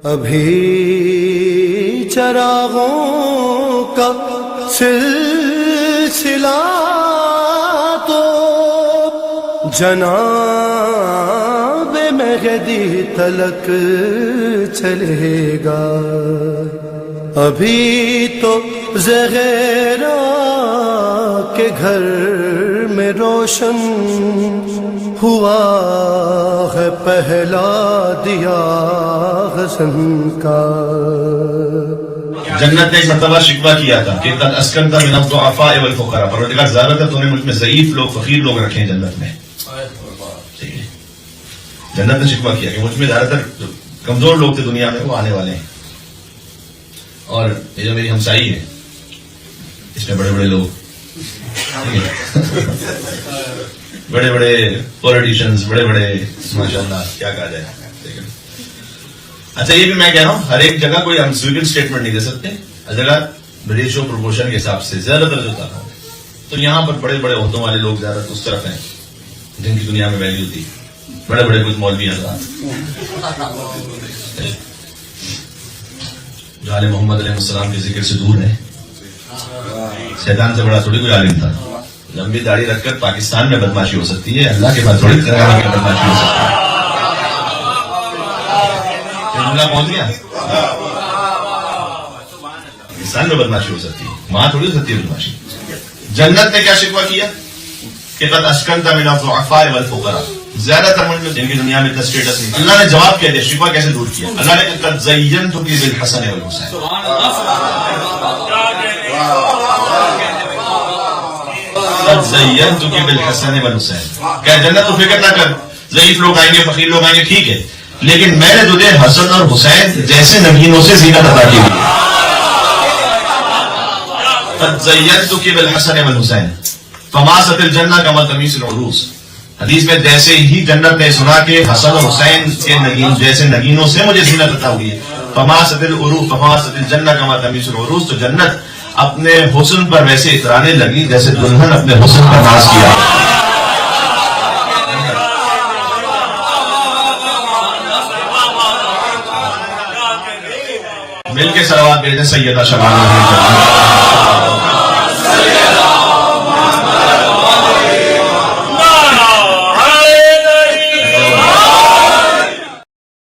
ابھی چراغوں کا سلسلہ تو جناب مہدی تلک چلے گا، ابھی تو زہرا کے گھر میں روشن ہوا ہے پہلا دیا حسن کا۔ جنت نے ایک مرتبہ شکوہ کیا تھا کہ قد اسکنت من الضعفاء والفقراء، پروردگار زیادہ تر تو نے ملک میں ضعیف لوگ، فقیر لوگ رکھے ہیں جنت میں۔ جنت نے شکوہ کیا کہ ملک میں زیادہ تر کمزور لوگ تھے دنیا میں، وہ آنے والے ہیں۔ اور یہ جو میری ہمسائی ہے اس میں بڑے بڑے لوگ، بڑے بڑے پولیٹیشینز، بڑے بڑے ماشاءاللہ کیا کہا جائے۔ اچھا یہ بھی میں کہہ رہا ہوں، ہر ایک جگہ کوئی ہم سویگل اسٹیٹمنٹ نہیں دے سکتے، ہر جگہ ریشو پروپورشن کے حساب سے زیادہ تر جو تھا، تو یہاں پر بڑے بڑے عہدوں والے لوگ زیادہ اس طرف ہیں جن کی دنیا میں ویلیو تھی، بڑے بڑے کچھ مولوی حضرات جو عالم محمد علیہ السلام کے ذکر سے دور ہیں۔ شیطان سے بڑا تھوڑی کوئی عالم تھا۔ لمبی داڑھی رکھ کر پاکستان میں بدماشی ہو سکتی ہے، اللہ کے پاس تھوڑی بدماشی ہو سکتی ہے۔ جملہ پہنچ گیا، پاکستان میں بدماشی ہو سکتی ہے، وہاں تھوڑی ہو سکتی ہے بدماشی۔ جنت نے کیا شکوہ کیا کہ قد اسکنت من الضعفاء والفقراء، زیادہ تر ملک میں جن کی دنیا میں اتنا اسٹیٹس نہیں، اللہ نے جواب کیا دیا، شکوہ کیسے دور کیا؟ اللہ نے قد زینتک بالحسن والحسین، قد زینتک بالحسن والحسین، کہ جنت تو فکر نہ کر، ضعیف لوگ آئیں گے، فقیر لوگ آئیں گے، ٹھیک ہے، لیکن میں نے تجھے حسن اور حسین جیسے نگینوں سے زینت عطا کی ہوئی ہے۔ قد زینتک بالحسن والحسین فماست الجنہ کما تمیز العروس، حدیث میں جیسے ہی جنت نے سنا کہ حسن اور حسین کے نگین جیسے نگینوں سے مجھے زینت عطا ہوئی ہے، فماست العروس فماست الجنہ کما تمیز العروس، تو جنت اپنے حسن پر ویسے اترانے لگی جیسے دلہن اپنے حسن پر ناز کیا۔ مل کے صلوات بھیجیں سیدہ شبانہ